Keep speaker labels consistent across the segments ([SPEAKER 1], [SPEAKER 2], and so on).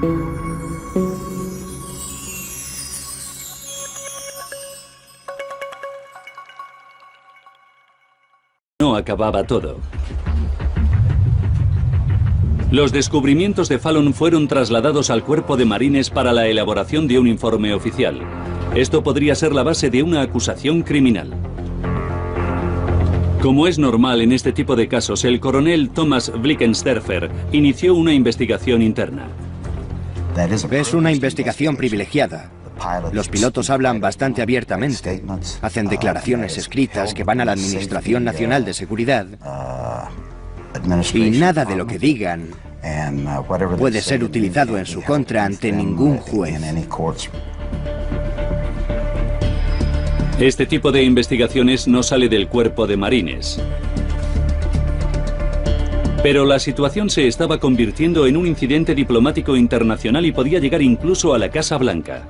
[SPEAKER 1] No acababa todo. Los descubrimientos de Fallon fueron trasladados al Cuerpo de Marines para la elaboración de un informe oficial. Esto podría ser la base de una acusación criminal. Como es normal en este tipo de casos, el coronel Thomas Blickensterfer inició una investigación interna.
[SPEAKER 2] Es una investigación privilegiada. Los pilotos hablan bastante abiertamente, hacen declaraciones escritas que van a la Administración Nacional de Seguridad y nada de lo que digan puede ser utilizado en su contra ante ningún juez.
[SPEAKER 1] Este tipo de investigaciones no sale del Cuerpo de Marines. Pero la situación se estaba convirtiendo en un incidente diplomático internacional y podía llegar incluso a la Casa Blanca.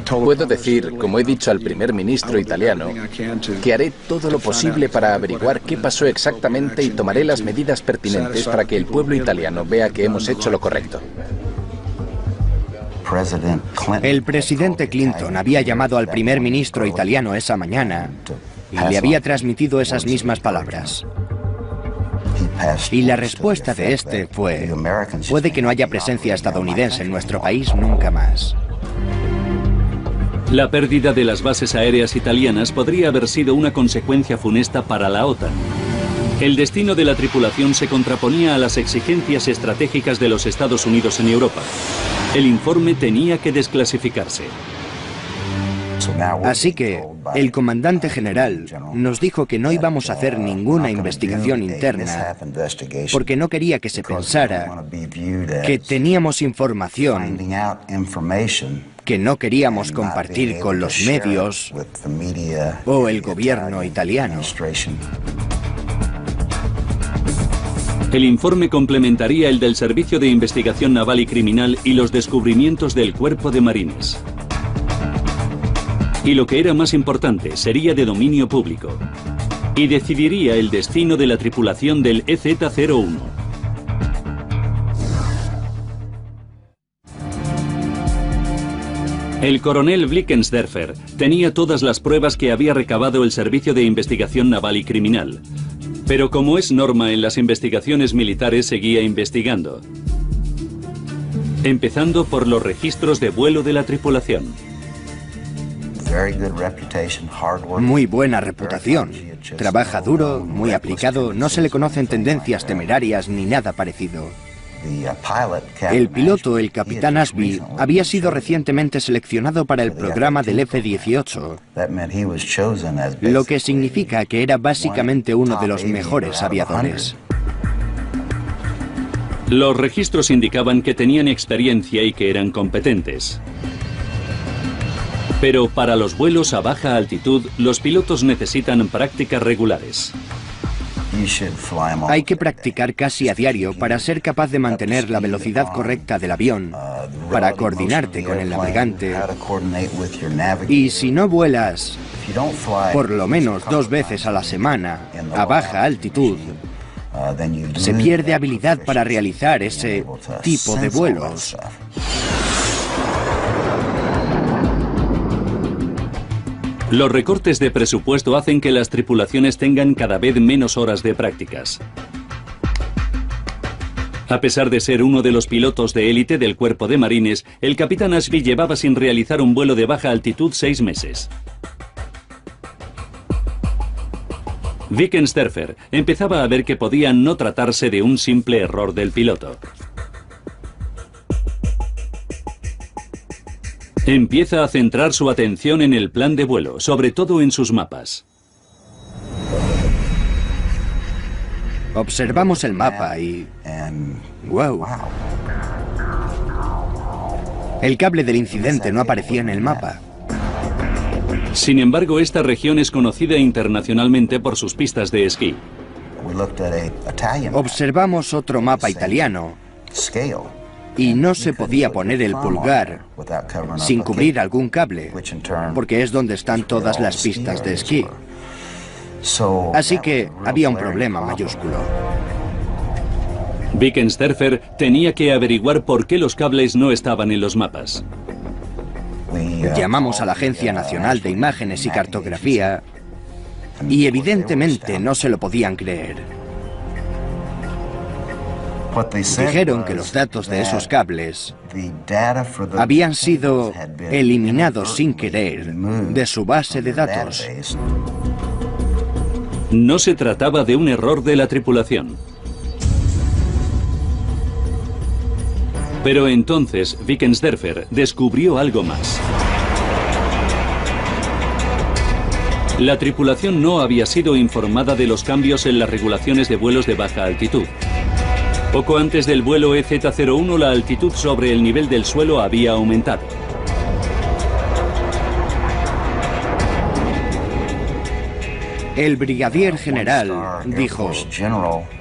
[SPEAKER 3] Puedo decir, como he dicho al primer ministro italiano, que haré todo lo posible para averiguar qué pasó exactamente y tomaré las medidas pertinentes para que el pueblo italiano vea que hemos hecho lo correcto.
[SPEAKER 2] El presidente Clinton había llamado al primer ministro italiano esa mañana y le había transmitido esas mismas palabras. Y la respuesta de este fue: puede que no haya presencia estadounidense en nuestro país nunca más.
[SPEAKER 1] La pérdida de las bases aéreas italianas podría haber sido una consecuencia funesta para la OTAN. El destino de la tripulación se contraponía a las exigencias estratégicas de los Estados Unidos en Europa. El informe tenía que desclasificarse.
[SPEAKER 2] Así que el comandante general nos dijo que no íbamos a hacer ninguna investigación interna porque no quería que se pensara que teníamos información que no queríamos compartir con los medios o el gobierno italiano.
[SPEAKER 1] El informe complementaría el del Servicio de Investigación Naval y Criminal y los descubrimientos del Cuerpo de Marines. Y lo que era más importante, sería de dominio público. Y decidiría el destino de la tripulación del EZ-01. El coronel Blickensterfer tenía todas las pruebas que había recabado el Servicio de Investigación Naval y Criminal. Pero como es norma en las investigaciones militares, seguía investigando. Empezando por los registros de vuelo de la tripulación.
[SPEAKER 2] Muy buena reputación. Trabaja duro, muy aplicado, no se le conocen tendencias temerarias ni nada parecido. El piloto, el capitán Ashby, había sido recientemente seleccionado para el programa del F-18, lo que significa que era básicamente uno de los mejores aviadores.
[SPEAKER 1] Los registros indicaban que tenían experiencia y que eran competentes. Pero para los vuelos a baja altitud, los pilotos necesitan prácticas regulares.
[SPEAKER 2] Hay que practicar casi a diario para ser capaz de mantener la velocidad correcta del avión, para coordinarte con el navegante. Y si no vuelas por lo menos 2 veces a la semana a baja altitud, se pierde habilidad para realizar ese tipo de vuelos.
[SPEAKER 1] Los recortes de presupuesto hacen que las tripulaciones tengan cada vez menos horas de prácticas. A pesar de ser uno de los pilotos de élite del Cuerpo de Marines, el capitán Ashby llevaba sin realizar un vuelo de baja altitud 6 meses. Blickensterfer empezaba a ver que podía no tratarse de un simple error del piloto. Empieza a centrar su atención en el plan de vuelo, sobre todo en sus mapas.
[SPEAKER 2] Observamos el mapa y... ¡wow! El cable del incidente no aparecía en el mapa.
[SPEAKER 1] Sin embargo, esta región es conocida internacionalmente por sus pistas de esquí.
[SPEAKER 2] Observamos otro mapa italiano y no se podía poner el pulgar sin cubrir algún cable, porque es donde están todas las pistas de esquí. Así que había un problema mayúsculo.
[SPEAKER 1] Wickensderfer tenía que averiguar por qué los cables no estaban en los mapas.
[SPEAKER 2] Llamamos a la Agencia Nacional de Imágenes y Cartografía y evidentemente no se lo podían creer. Dijeron que los datos de esos cables habían sido eliminados sin querer de su base de datos.
[SPEAKER 1] No se trataba de un error de la tripulación. Pero entonces Wickensderfer descubrió algo más. La tripulación no había sido informada de los cambios en las regulaciones de vuelos de baja altitud. Poco antes del vuelo EZ-01, la altitud sobre el nivel del suelo había aumentado.
[SPEAKER 2] El brigadier general dijo: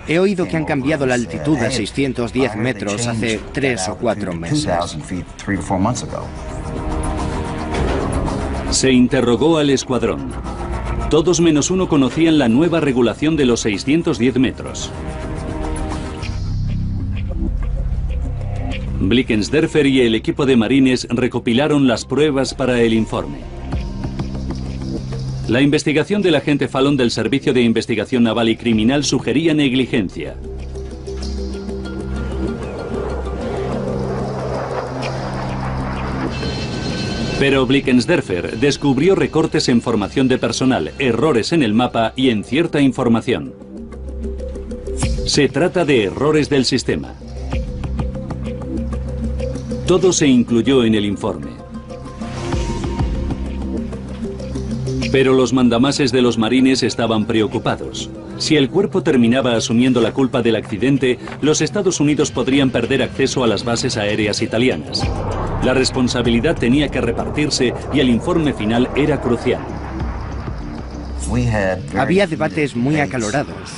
[SPEAKER 2] he oído que han cambiado la altitud a 610 metros hace 3 o 4 meses.
[SPEAKER 1] Se interrogó al escuadrón. Todos menos uno conocían la nueva regulación de los 610 metros. Wickensderfer y el equipo de marines recopilaron las pruebas para el informe. La investigación del agente Fallon del Servicio de Investigación Naval y Criminal sugería negligencia. Pero Wickensderfer descubrió recortes en formación de personal, errores en el mapa y en cierta información. Se trata de errores del sistema. Todo se incluyó en el informe. Pero los mandamases de los marines estaban preocupados. Si el cuerpo terminaba asumiendo la culpa del accidente, los Estados Unidos podrían perder acceso a las bases aéreas italianas. La responsabilidad tenía que repartirse y el informe final era crucial.
[SPEAKER 2] Había debates muy acalorados,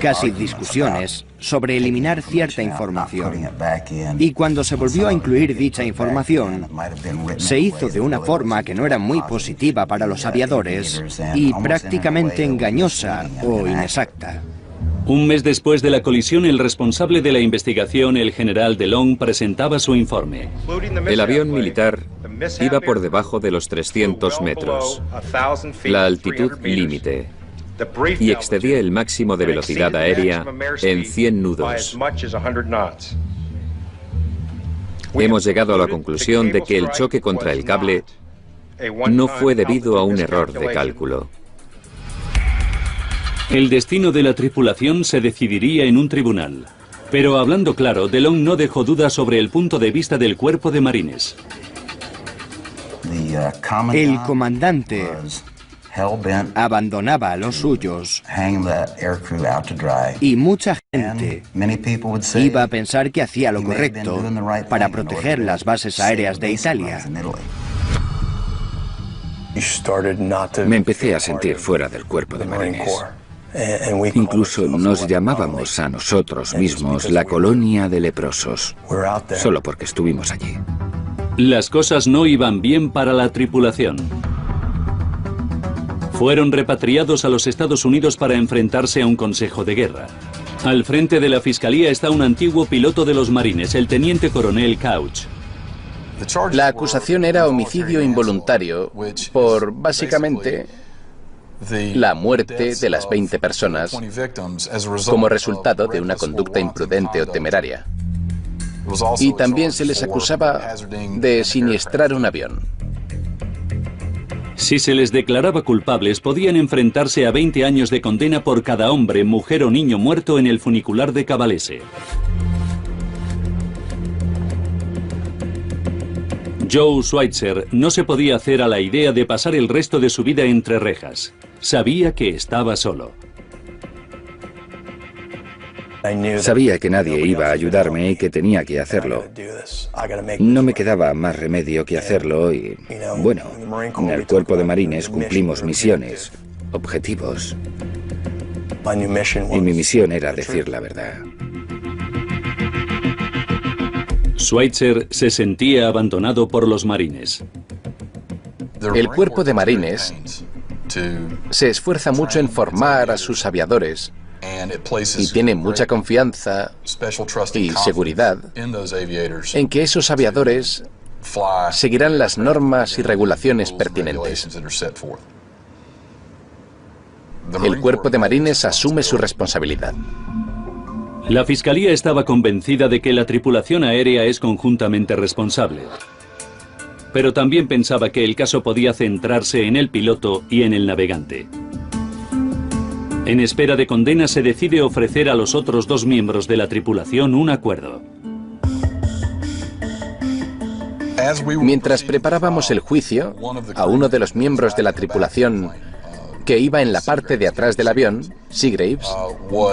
[SPEAKER 2] casi discusiones, sobre eliminar cierta información. Y cuando se volvió a incluir dicha información, se hizo de una forma que no era muy positiva para los aviadores y prácticamente engañosa o inexacta.
[SPEAKER 1] Un mes después de la colisión, el responsable de la investigación, el general DeLong, presentaba su informe.
[SPEAKER 4] El avión militar iba por debajo de los 300 metros, la altitud límite, y excedía el máximo de velocidad aérea en 100 nudos. Hemos llegado a la conclusión de que el choque contra el cable no fue debido a un error de cálculo.
[SPEAKER 1] El destino de la tripulación se decidiría en un tribunal. Pero hablando claro, DeLong no dejó dudas sobre el punto de vista del cuerpo de marines.
[SPEAKER 2] El comandante abandonaba a los suyos y mucha gente iba a pensar que hacía lo correcto para proteger las bases aéreas de Italia.
[SPEAKER 5] Me empecé a sentir fuera del cuerpo de marines. Incluso nos llamábamos a nosotros mismos la colonia de leprosos, solo porque estuvimos allí.
[SPEAKER 1] Las cosas no iban bien para la tripulación. Fueron repatriados a los Estados Unidos para enfrentarse a un consejo de guerra. Al frente de la fiscalía está un antiguo piloto de los marines, el teniente coronel Couch.
[SPEAKER 3] La acusación era homicidio involuntario por, básicamente, la muerte de las 20 personas como resultado de una conducta imprudente o temeraria. Y también se les acusaba de siniestrar un avión.
[SPEAKER 1] Si se les declaraba culpables, podían enfrentarse a 20 años de condena por cada hombre, mujer o niño muerto en el funicular de Cavalese. Joe Schweitzer no se podía hacer a la idea de pasar el resto de su vida entre rejas. Sabía que estaba solo.
[SPEAKER 5] Sabía que nadie iba a ayudarme y que tenía que hacerlo. No me quedaba más remedio que hacerlo y, bueno, en el cuerpo de marines cumplimos misiones, objetivos. Y mi misión era decir la verdad.
[SPEAKER 1] Schweitzer se sentía abandonado por los marines.
[SPEAKER 3] El cuerpo de marines se esfuerza mucho en formar a sus aviadores y tiene mucha confianza y seguridad en que esos aviadores seguirán las normas y regulaciones pertinentes. El Cuerpo de Marines asume su responsabilidad.
[SPEAKER 1] La Fiscalía estaba convencida de que la tripulación aérea es conjuntamente responsable. Pero también pensaba que el caso podía centrarse en el piloto y en el navegante. En espera de condena se decide ofrecer a los otros dos miembros de la tripulación un acuerdo.
[SPEAKER 3] Mientras preparábamos el juicio, a uno de los miembros de la tripulación que iba en la parte de atrás del avión, Seagraves,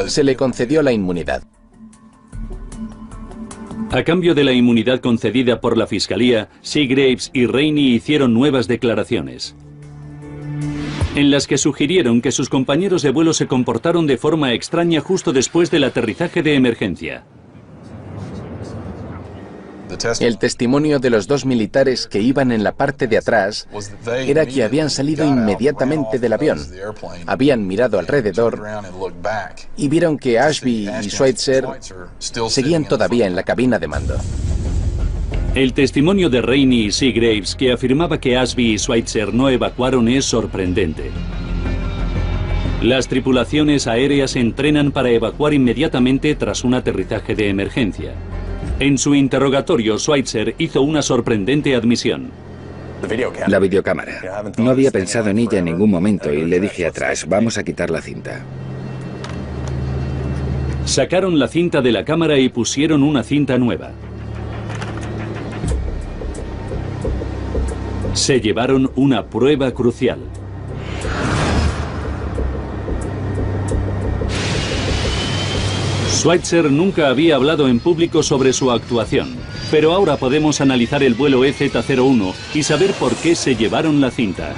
[SPEAKER 3] se le concedió la inmunidad.
[SPEAKER 1] A cambio de la inmunidad concedida por la Fiscalía, Seagraves y Rainey hicieron nuevas declaraciones, en las que sugirieron que sus compañeros de vuelo se comportaron de forma extraña justo después del aterrizaje de emergencia.
[SPEAKER 3] El testimonio de los dos militares que iban en la parte de atrás era que habían salido inmediatamente del avión, habían mirado alrededor y vieron que Ashby y Schweitzer seguían todavía en la cabina de mando.
[SPEAKER 1] El testimonio de Rainey y Seagraves, que afirmaba que Ashby y Schweitzer no evacuaron, es sorprendente. Las tripulaciones aéreas entrenan para evacuar inmediatamente tras un aterrizaje de emergencia. En su interrogatorio, Schweitzer hizo una sorprendente admisión.
[SPEAKER 5] La videocámara. No había pensado en ella en ningún momento y le dije a Trash, vamos a quitar la cinta.
[SPEAKER 1] Sacaron la cinta de la cámara y pusieron una cinta nueva. Se llevaron una prueba crucial. Schweitzer nunca había hablado en público sobre su actuación, pero ahora podemos analizar el vuelo EZ-01 y saber por qué se llevaron la cinta.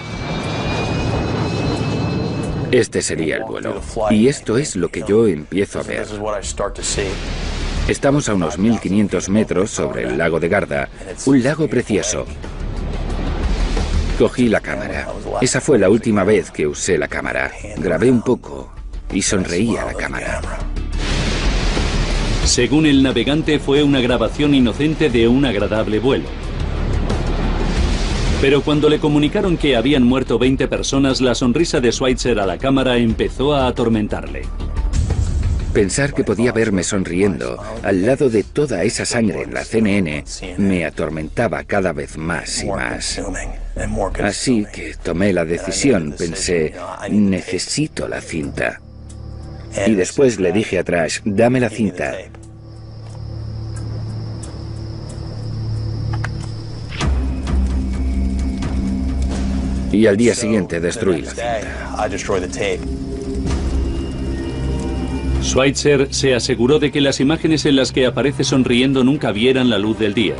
[SPEAKER 5] Este sería el vuelo. Y esto es lo que yo empiezo a ver. Estamos a unos 1500 metros sobre el lago de Garda, un lago precioso. Cogí la cámara. Esa fue la última vez que usé la cámara. Grabé un poco y sonreí a la cámara.
[SPEAKER 1] Según el navegante, fue una grabación inocente de un agradable vuelo. Pero cuando le comunicaron que habían muerto 20 personas, la sonrisa de Schweitzer a la cámara empezó a atormentarle.
[SPEAKER 5] Pensar que podía verme sonriendo al lado de toda esa sangre en la CNN me atormentaba cada vez más y más. Así que tomé la decisión, pensé, necesito la cinta. Y después le dije a Trash, dame la cinta. Y al día siguiente destruí la cinta.
[SPEAKER 1] Schweitzer se aseguró de que las imágenes en las que aparece sonriendo nunca vieran la luz del día.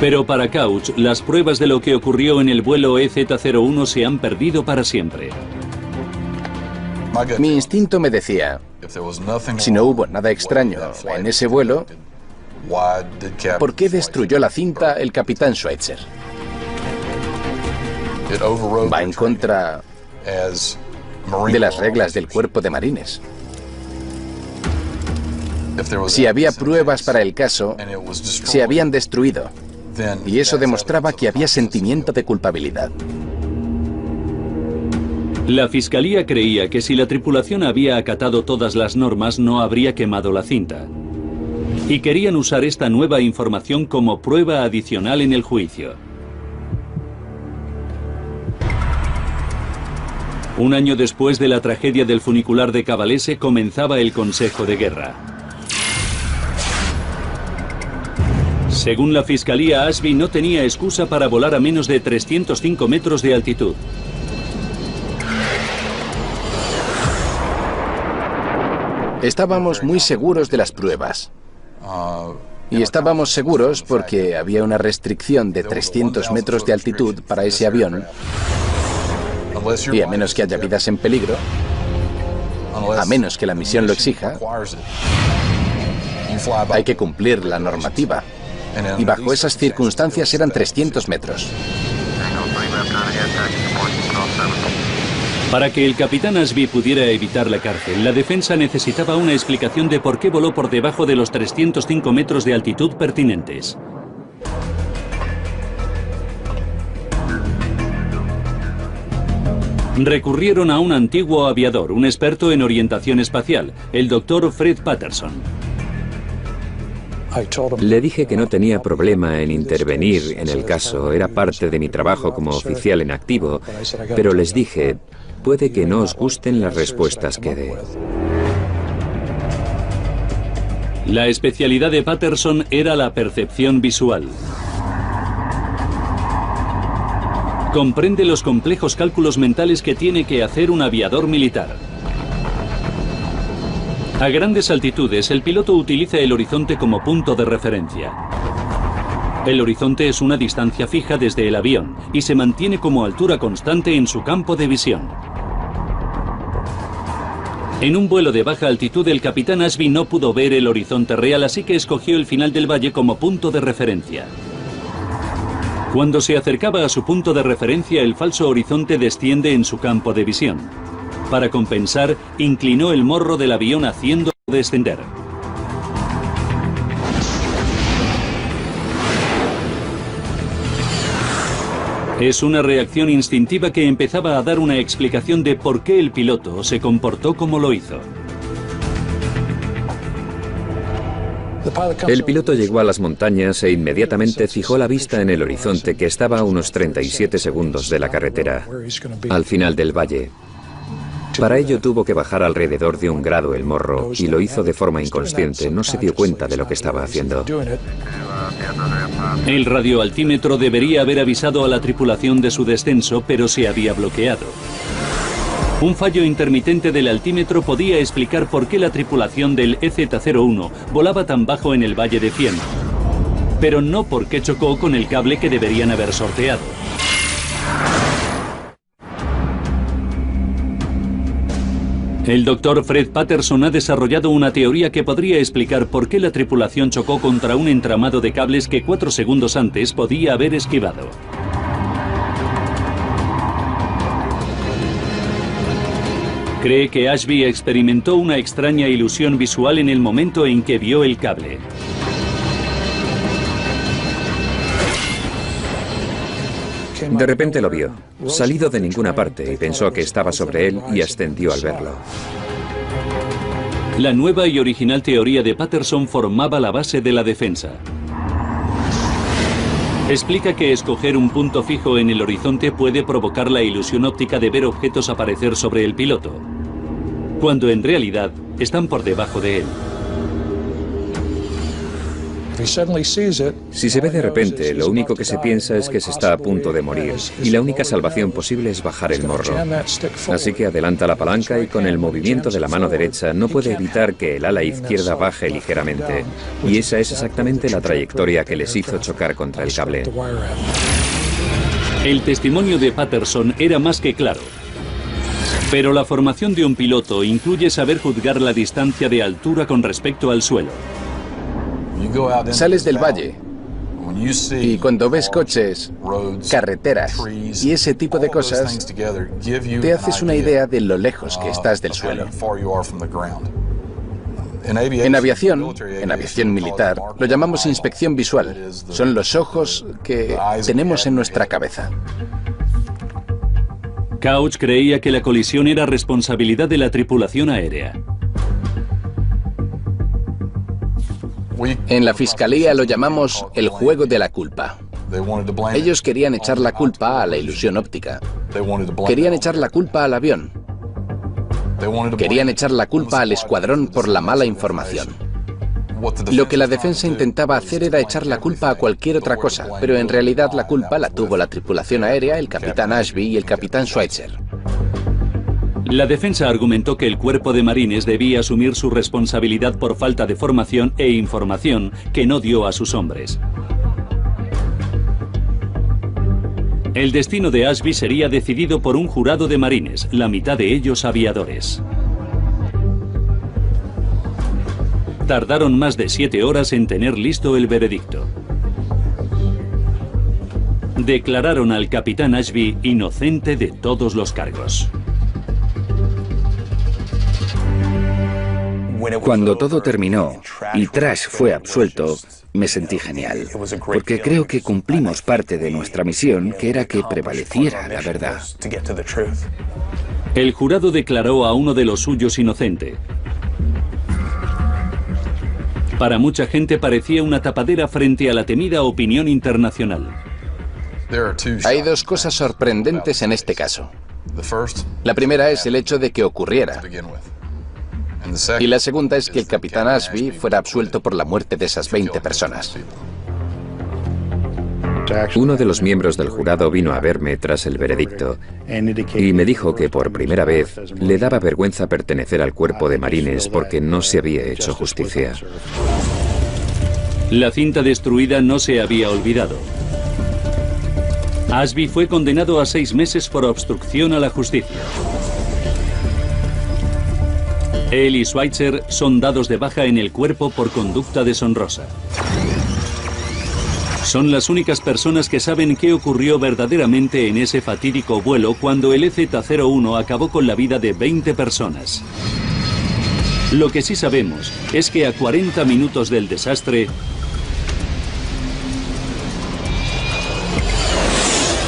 [SPEAKER 1] Pero para Couch, las pruebas de lo que ocurrió en el vuelo EZ-01 se han perdido para siempre.
[SPEAKER 3] Mi instinto me decía, si no hubo nada extraño en ese vuelo, ¿por qué destruyó la cinta el capitán Schweitzer? Va en contra de las reglas del Cuerpo de Marines. Si había pruebas para el caso, se habían destruido, y eso demostraba que había sentimiento de culpabilidad.
[SPEAKER 1] La Fiscalía creía que si la tripulación había acatado todas las normas, no habría quemado la cinta. Y querían usar esta nueva información como prueba adicional en el juicio. Un año después de la tragedia del funicular de Cavalese, comenzaba el Consejo de Guerra. Según la Fiscalía, Ashby no tenía excusa para volar a menos de 305 metros de altitud.
[SPEAKER 3] Estábamos muy seguros de las pruebas. Y estábamos seguros porque había una restricción de 300 metros de altitud para ese avión. Y a menos que haya vidas en peligro, a menos que la misión lo exija, hay que cumplir la normativa. Y bajo esas circunstancias eran 300 metros.
[SPEAKER 1] Para que el capitán Ashby pudiera evitar la cárcel, la defensa necesitaba una explicación de por qué voló por debajo de los 305 metros de altitud pertinentes. Recurrieron a un antiguo aviador, un experto en orientación espacial, el Dr. Fred Patterson.
[SPEAKER 4] Le dije que no tenía problema en intervenir en el caso, era parte de mi trabajo como oficial en activo, pero les dije, puede que no os gusten las respuestas que dé.
[SPEAKER 1] La especialidad de Patterson era la percepción visual. Comprende los complejos cálculos mentales que tiene que hacer un aviador militar. A grandes altitudes, el piloto utiliza el horizonte como punto de referencia. El horizonte es una distancia fija desde el avión y se mantiene como altura constante en su campo de visión. En un vuelo de baja altitud, el capitán Ashby no pudo ver el horizonte real, así que escogió el final del valle como punto de referencia. Cuando se acercaba a su punto de referencia, el falso horizonte desciende en su campo de visión. Para compensar, inclinó el morro del avión haciéndolo descender. Es una reacción instintiva que empezaba a dar una explicación de por qué el piloto se comportó como lo hizo.
[SPEAKER 4] El piloto llegó a las montañas e inmediatamente fijó la vista en el horizonte, que estaba a unos 37 segundos de la carretera, al final del valle. Para ello tuvo que bajar alrededor de 1 grado el morro y lo hizo de forma inconsciente, no se dio cuenta de lo que estaba haciendo.
[SPEAKER 1] El radioaltímetro debería haber avisado a la tripulación de su descenso, pero se había bloqueado. Un fallo intermitente del altímetro podía explicar por qué la tripulación del EZ-01 volaba tan bajo en el Valle de Fiemme, pero no por qué chocó con el cable que deberían haber sorteado. El Dr. Fred Patterson ha desarrollado una teoría que podría explicar por qué la tripulación chocó contra un entramado de cables que 4 segundos antes podía haber esquivado. Cree que Ashby experimentó una extraña ilusión visual en el momento en que vio el cable.
[SPEAKER 4] De repente lo vio, salido de ninguna parte, y pensó que estaba sobre él y ascendió al verlo.
[SPEAKER 1] La nueva y original teoría de Patterson formaba la base de la defensa. Explica que escoger un punto fijo en el horizonte puede provocar la ilusión óptica de ver objetos aparecer sobre el piloto, cuando en realidad están por debajo de él.
[SPEAKER 4] Si se ve de repente, lo único que se piensa es que se está a punto de morir, y la única salvación posible es bajar el morro. Así que adelanta la palanca y con el movimiento de la mano derecha no puede evitar que el ala izquierda baje ligeramente, y esa es exactamente la trayectoria que les hizo chocar contra el cable.
[SPEAKER 1] El testimonio de Patterson era más que claro. Pero la formación de un piloto incluye saber juzgar la distancia de altura con respecto al suelo.
[SPEAKER 3] Sales del valle y cuando ves coches, carreteras y ese tipo de cosas, te haces una idea de lo lejos que estás del suelo. En aviación militar, lo llamamos inspección visual. Son los ojos que tenemos en nuestra cabeza.
[SPEAKER 1] Couch creía que la colisión era responsabilidad de la tripulación aérea.
[SPEAKER 3] En la fiscalía lo llamamos el juego de la culpa. Ellos querían echar la culpa a la ilusión óptica. Querían echar la culpa al avión. Querían echar la culpa al escuadrón por la mala información. Lo que la defensa intentaba hacer era echar la culpa a cualquier otra cosa, pero en realidad la culpa la tuvo la tripulación aérea, el capitán Ashby y el capitán Schweitzer.
[SPEAKER 1] La defensa argumentó que el cuerpo de marines debía asumir su responsabilidad por falta de formación e información que no dio a sus hombres. El destino de Ashby sería decidido por un jurado de marines, la mitad de ellos aviadores. Tardaron más de 7 horas en tener listo el veredicto. Declararon al capitán Ashby inocente de todos los cargos.
[SPEAKER 5] Cuando todo terminó y Trash fue absuelto, me sentí genial, porque creo que cumplimos parte de nuestra misión, que era que prevaleciera la verdad.
[SPEAKER 1] El jurado declaró a uno de los suyos inocente. Para mucha gente parecía una tapadera frente a la temida opinión internacional.
[SPEAKER 3] Hay dos cosas sorprendentes en este caso. La primera es el hecho de que ocurriera. Y la segunda es que el capitán Ashby fuera absuelto por la muerte de esas 20 personas.
[SPEAKER 4] Uno de los miembros del jurado vino a verme tras el veredicto y me dijo que por primera vez le daba vergüenza pertenecer al cuerpo de marines porque no se había hecho justicia.
[SPEAKER 1] La cinta destruida no se había olvidado. Ashby fue condenado a 6 meses por obstrucción a la justicia. Él y Schweitzer son dados de baja en el cuerpo por conducta deshonrosa. Son las únicas personas que saben qué ocurrió verdaderamente en ese fatídico vuelo cuando el EZ-01 acabó con la vida de 20 personas. Lo que sí sabemos es que a 40 minutos del desastre,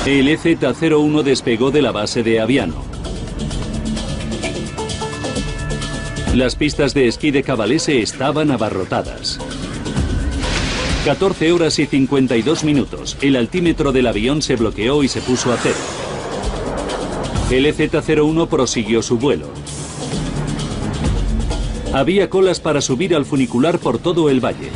[SPEAKER 1] el EZ-01 despegó de la base de Aviano. Las pistas de esquí de Cavalese estaban abarrotadas. 14 horas y 52 minutos. El altímetro del avión se bloqueó y se puso a cero. El EZ-01 prosiguió su vuelo. Había colas para subir al funicular por todo el valle.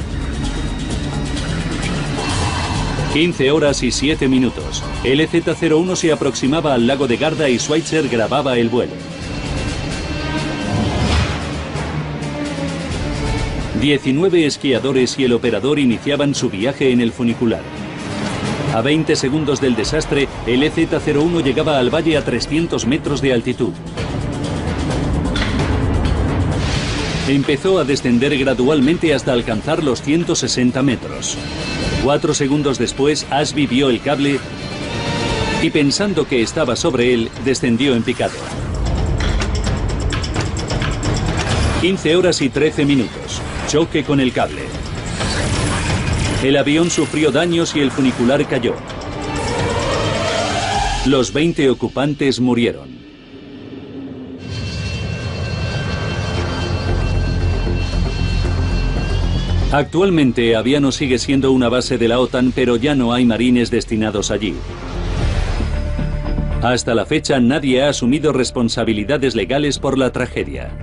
[SPEAKER 1] 15 horas y 7 minutos. El EZ-01 se aproximaba al lago de Garda y Schweitzer grababa el vuelo. 19 esquiadores y el operador iniciaban su viaje en el funicular. A 20 segundos del desastre, el EZ-01 llegaba al valle a 300 metros de altitud. Empezó a descender gradualmente hasta alcanzar los 160 metros. 4 segundos después, Ashby vio el cable y pensando que estaba sobre él, descendió en picado. 15 horas y 13 minutos. Choque con el cable. El avión sufrió daños y el funicular cayó. Los 20 ocupantes murieron. Actualmente Aviano sigue siendo una base de la OTAN, pero ya no hay marines destinados allí. Hasta la fecha nadie ha asumido responsabilidades legales por la tragedia.